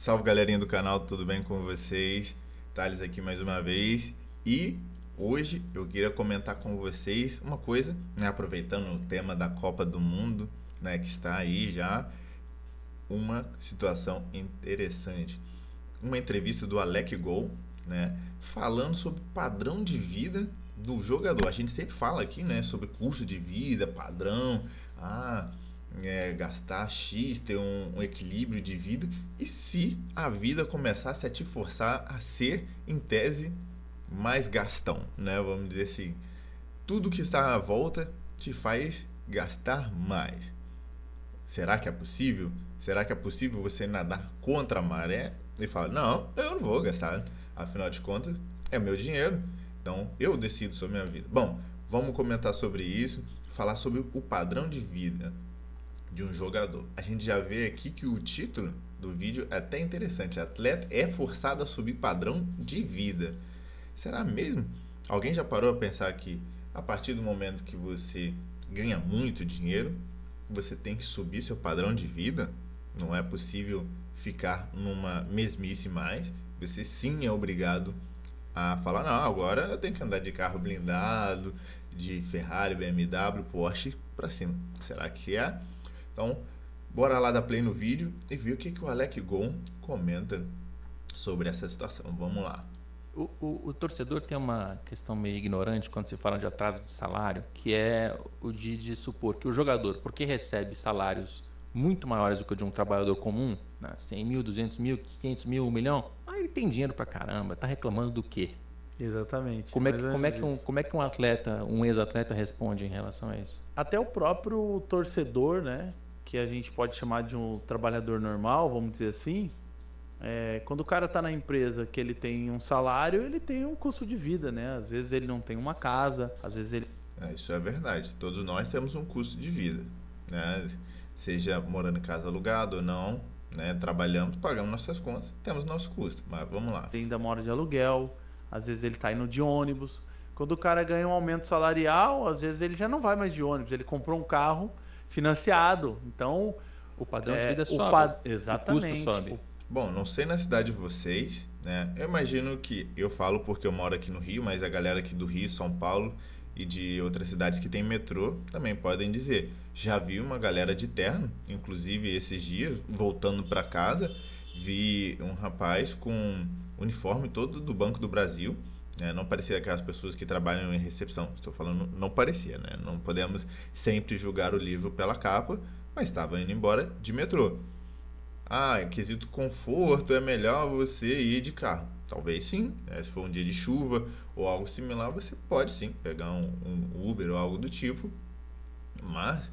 Salve galerinha do canal, tudo bem com vocês? Thales aqui mais uma vez e hoje eu queria comentar com vocês uma coisa, né, aproveitando o tema da Copa do Mundo, né, que está aí já, uma situação interessante. Uma entrevista do Alec Gol, né, falando sobre padrão de vida do jogador. A gente sempre fala aqui, né, sobre custo de vida, padrão, gastar X, ter um equilíbrio de vida. E se a vida começasse a te forçar a ser, em tese, mais gastão, né? Vamos dizer assim, tudo que está à volta te faz gastar mais. Será que é possível? Será que é possível você nadar contra a maré e falar, não, eu não vou gastar, afinal de contas, é meu dinheiro, então eu decido sobre a minha vida. Bom, vamos comentar sobre isso, falar sobre o padrão de vida de um jogador. A gente já vê aqui que o título do vídeo é até interessante. Atleta é forçado a subir padrão de vida. Será mesmo? Alguém já parou a pensar que a partir do momento que você ganha muito dinheiro, você tem que subir seu padrão de vida? Não é possível ficar numa mesmice mais. Você sim é obrigado a falar, não, agora eu tenho que andar de carro blindado, de Ferrari, BMW, Porsche pra cima. Será que é? Então, bora lá dar play no vídeo e ver o que o Alec Gon comenta sobre essa situação. Vamos lá. O torcedor tem uma questão meio ignorante quando se fala de atraso de salário, que é o de supor que o jogador, porque recebe salários muito maiores do que o de um trabalhador comum, né, 100 mil, 200 mil, 500 mil, 1 milhão, ele tem dinheiro pra caramba, tá reclamando do quê? Exatamente. Como é que um atleta, um ex-atleta responde em relação a isso? Até o próprio torcedor, né? Que a gente pode chamar de um trabalhador normal, vamos dizer assim. Quando o cara tá na empresa que ele tem um salário, ele tem um custo de vida, né? Às vezes ele não tem uma casa, às vezes ele... Isso é verdade. Todos nós temos um custo de vida, né? Seja morando em casa alugado ou não, né? Trabalhamos, pagamos nossas contas, temos nosso custo. Mas vamos lá. Ele ainda mora de aluguel, às vezes ele tá indo de ônibus. Quando o cara ganha um aumento salarial, às vezes ele já não vai mais de ônibus, ele comprou um carro financiado. Então, o padrão de vida sobe. Exatamente. O custo sobe. Bom, não sei na cidade de vocês, né? Eu imagino que, eu falo porque eu moro aqui no Rio, mas a galera aqui do Rio, São Paulo e de outras cidades que tem metrô também podem dizer. Já vi uma galera de terno, inclusive esses dias, voltando para casa, vi um rapaz com uniforme todo do Banco do Brasil, né? Não parecia aquelas pessoas que trabalham em recepção. Estou falando, não parecia, né? Não podemos sempre julgar o livro pela capa, mas estava indo embora de metrô. Em quesito conforto, é melhor você ir de carro. Talvez sim, né? Se for um dia de chuva ou algo similar, você pode sim pegar um Uber ou algo do tipo. Mas,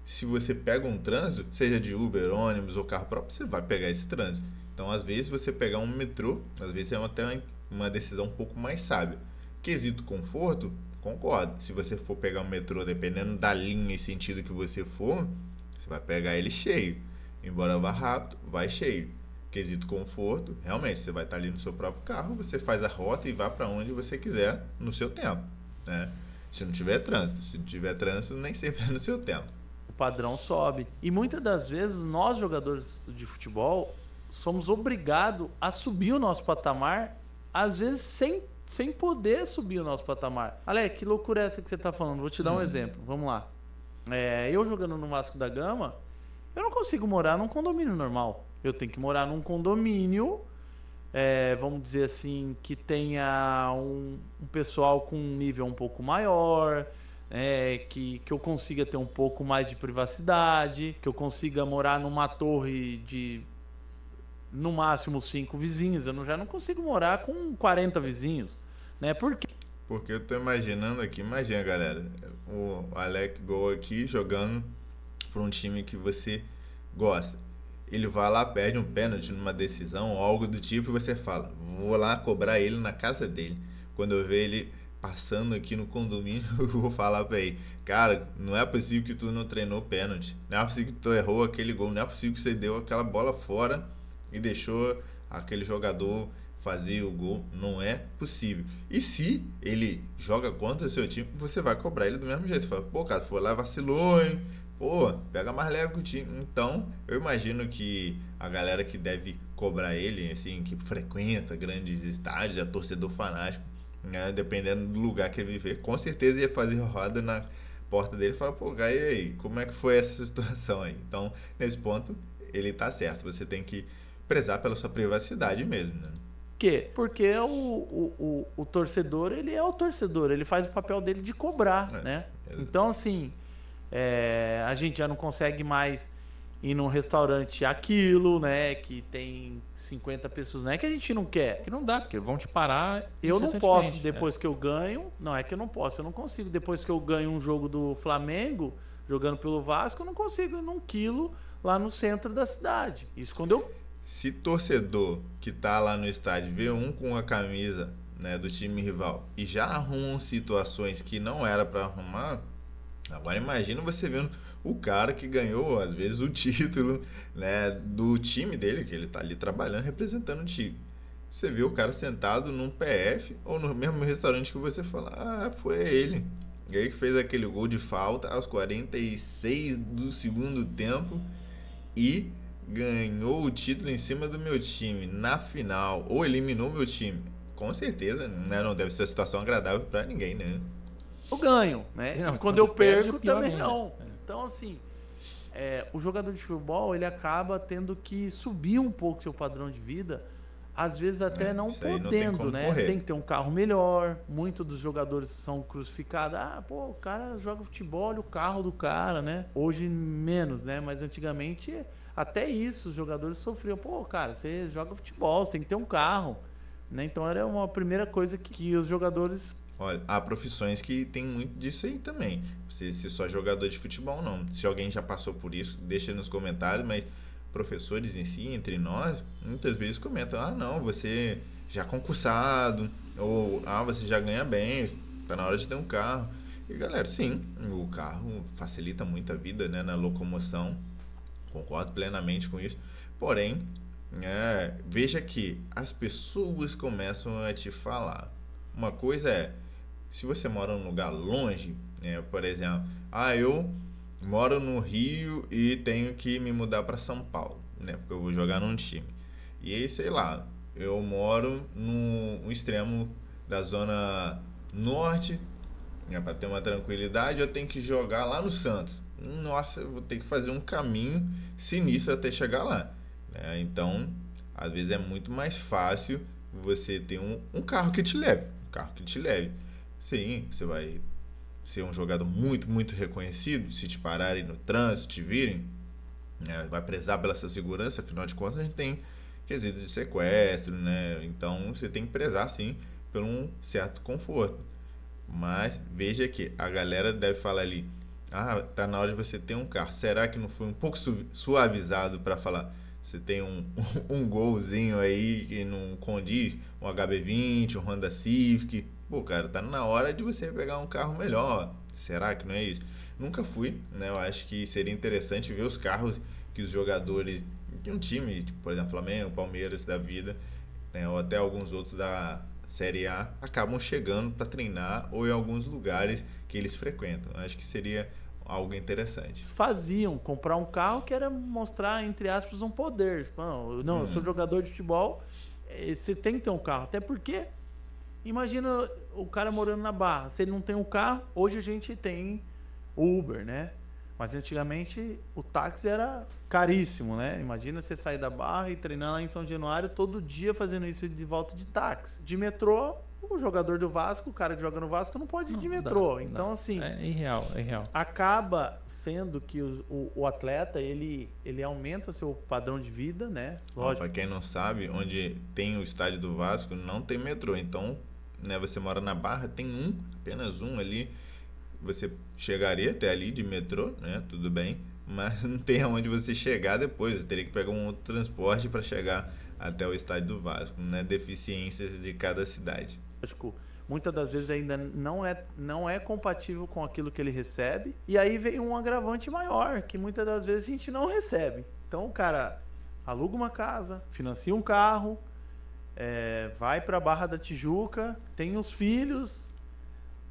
se você pega um trânsito, seja de Uber, ônibus ou carro próprio, você vai pegar esse trânsito. Então, às vezes, você pegar um metrô, às vezes é até uma decisão um pouco mais sábia. Quesito conforto, concordo. Se você for pegar um metrô, dependendo da linha e sentido que você for, você vai pegar ele cheio. Embora vá rápido, vai cheio. Quesito conforto, realmente, você vai estar ali no seu próprio carro, você faz a rota e vá para onde você quiser no seu tempo, né? Se não tiver trânsito. Se não tiver trânsito, nem sempre é no seu tempo. O padrão sobe. E muitas das vezes, nós jogadores de futebol, somos obrigados a subir o nosso patamar, às vezes sem poder subir o nosso patamar. Alex, que loucura é essa que você está falando? Vou te dar um exemplo. Vamos lá. Eu jogando no Vasco da Gama, eu não consigo morar num condomínio normal. Eu tenho que morar num condomínio, vamos dizer assim, que tenha um pessoal com um nível um pouco maior, que eu consiga ter um pouco mais de privacidade, que eu consiga morar numa torre de, no máximo, 5 vizinhos. Eu já não consigo morar com 40 vizinhos, né? Por quê? Porque eu tô imaginando aqui, imagina galera, o Alec Gol aqui jogando para um time que você gosta. Ele vai lá, perde um pênalti numa decisão ou algo do tipo e você fala, vou lá cobrar ele na casa dele. Quando eu ver ele passando aqui no condomínio, eu vou falar pra ele, cara, não é possível que tu não treinou pênalti, não é possível que tu errou aquele gol, não é possível que você deu aquela bola fora e deixou aquele jogador fazer o gol, não é possível. E se ele joga contra o seu time, você vai cobrar ele do mesmo jeito. Fala, pô, cara, foi lá, vacilou, hein? Pô, pega mais leve com o time. Então, eu imagino que a galera que deve cobrar ele, assim, que frequenta grandes estádios, é torcedor fanático, né? Dependendo do lugar que ele viver, com certeza ia fazer roda na porta dele e falar, pô, Gai, e aí, como é que foi essa situação aí? Então, nesse ponto, ele tá certo, você tem que prezar pela sua privacidade mesmo, né? Por quê? Porque o torcedor, ele é o torcedor, ele faz o papel dele de cobrar, né? Então, assim, a gente já não consegue mais ir num restaurante aquilo, né? Que tem 50 pessoas. Não é que a gente não quer. Que não dá, porque vão te parar. Eu não posso, depois que eu ganho. Não é que eu não posso, eu não consigo. Depois que eu ganho um jogo do Flamengo, jogando pelo Vasco, eu não consigo ir num quilo lá no centro da cidade. Isso quando eu. Se torcedor que tá lá no estádio vê um com a camisa, né, do time rival e já arrumam situações que não era para arrumar, agora imagina você vendo o cara que ganhou, às vezes, o título, né, do time dele, que ele tá ali trabalhando, representando o time. Você vê o cara sentado num PF ou no mesmo restaurante que você fala, ah, foi ele. Ele que fez aquele gol de falta aos 46 do segundo tempo e ganhou o título em cima do meu time na final, ou eliminou meu time. Com certeza, né, não deve ser uma situação agradável para ninguém, né? Eu ganho, né? Não, quando eu perde, perco, pior também ainda. não. Então, assim, o jogador de futebol, ele acaba tendo que subir um pouco seu padrão de vida, às vezes até não isso aí não tem podendo, como né? correr. Tem que ter um carro melhor. Muitos dos jogadores são crucificados. Ah, pô, o cara joga futebol, olha o carro do cara, né? Hoje menos, né? Mas antigamente, até isso, os jogadores sofriam. Pô, cara, você joga futebol, você tem que ter um carro, né? Então era uma primeira coisa que os jogadores... Olha, há profissões que tem muito disso aí também. Você ser só jogador de futebol, não. Se alguém já passou por isso, deixa nos comentários, mas professores em si, entre nós, muitas vezes comentam, ah, não, você já é concursado, ou ah, você já ganha bem, tá na hora de ter um carro. E galera, sim, o carro facilita muito a vida, né, na locomoção, concordo plenamente com isso, porém, veja que as pessoas começam a te falar. Uma coisa é, se você mora num lugar longe, né, por exemplo, eu moro no Rio e tenho que me mudar para São Paulo, né, porque eu vou jogar num time. E aí, sei lá, eu moro no extremo da zona norte, né, para ter uma tranquilidade, eu tenho que jogar lá no Santos. Nossa, eu vou ter que fazer um caminho sinistro até chegar lá, né? Então, às vezes é muito mais fácil você ter um carro que te leve. Sim, você vai ser um jogador muito, muito reconhecido. Se te pararem no trânsito, te virem, né, vai prezar pela sua segurança. Afinal de contas, a gente tem quesitos de sequestro, né? Então, você tem que prezar, sim, por um certo conforto. Mas, veja que a galera deve falar ali, tá na hora de você ter um carro. Será que não foi um pouco suavizado para falar... Você tem um golzinho aí que não condiz, um HB20, um Honda Civic. Pô, cara, tá na hora de você pegar um carro melhor. Será que não é isso? Nunca fui, né? Eu acho que seria interessante ver os carros que os jogadores de um time, tipo, por exemplo, Flamengo, Palmeiras da vida, né? Ou até alguns outros da Série A, acabam chegando para treinar ou em alguns lugares que eles frequentam. Eu acho que seria algo interessante. faziam comprar um carro que era mostrar, entre aspas, um poder. Não, eu sou jogador de futebol, você tem que ter um carro. Até porque, imagina o cara morando na Barra, se ele não tem um carro, hoje a gente tem Uber, né? Mas antigamente o táxi era caríssimo, né? Imagina você sair da Barra e treinar lá em São Januário todo dia fazendo isso de volta de táxi. De metrô, o jogador do Vasco, o cara que joga no Vasco não pode ir de metrô. Então, assim... É irreal. Acaba sendo que o atleta, ele aumenta seu padrão de vida, né? Lógico. Para quem não sabe, onde tem o estádio do Vasco, não tem metrô. Então, né, você mora na Barra, tem apenas um ali. Você chegaria até ali de metrô, né? Tudo bem. Mas não tem aonde você chegar depois. Você teria que pegar um outro transporte para chegar até o estádio do Vasco, né? Deficiências de cada cidade. Lógico, muitas das vezes ainda não é compatível com aquilo que ele recebe. E aí vem um agravante maior, que muitas das vezes a gente não recebe. Então o cara aluga uma casa, financia um carro, vai para a Barra da Tijuca, tem os filhos,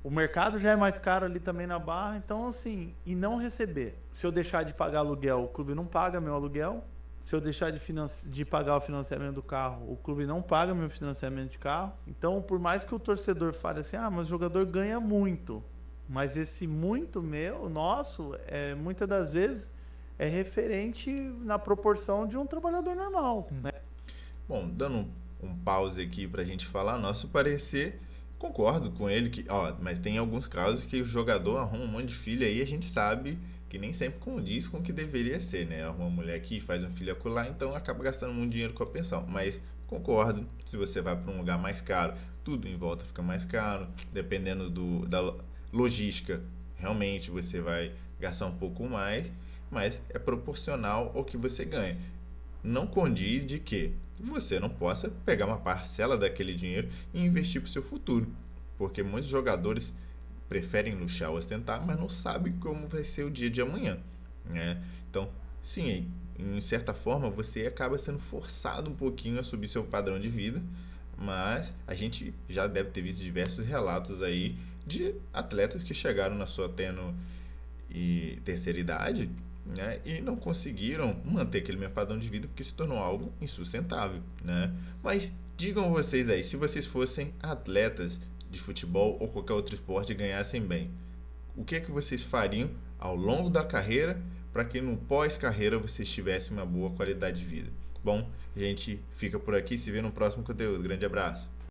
o mercado já é mais caro ali também na Barra. Então, assim, e não receber. Se eu deixar de pagar aluguel, o clube não paga meu aluguel, se eu deixar de pagar o financiamento do carro, o clube não paga meu financiamento de carro. Então, por mais que o torcedor fale assim, mas o jogador ganha muito, mas esse muito nosso, muitas das vezes é referente na proporção de um trabalhador normal, né? Bom, dando um pause aqui pra gente falar, nosso parecer, concordo com ele que, mas tem alguns casos que o jogador arruma um monte de filho aí, a gente sabe que nem sempre condiz com o que deveria ser, né? Arruma uma mulher aqui, faz um filho acolá, então acaba gastando muito dinheiro com a pensão. Mas concordo, se você vai para um lugar mais caro, tudo em volta fica mais caro, dependendo da logística, realmente você vai gastar um pouco mais, mas é proporcional ao que você ganha. Não condiz de que você não possa pegar uma parcela daquele dinheiro e investir para o seu futuro, porque muitos jogadores preferem luxar, ostentar, mas não sabem como vai ser o dia de amanhã, né? Então, sim, em certa forma você acaba sendo forçado um pouquinho a subir seu padrão de vida, mas a gente já deve ter visto diversos relatos aí de atletas que chegaram na sua terceira idade, né, e não conseguiram manter aquele mesmo padrão de vida porque se tornou algo insustentável, né? Mas digam vocês aí, se vocês fossem atletas de futebol ou qualquer outro esporte e ganhassem bem, o que é que vocês fariam ao longo da carreira para que no pós-carreira vocês tivessem uma boa qualidade de vida? Bom, a gente fica por aqui, se vê no próximo conteúdo. Grande abraço!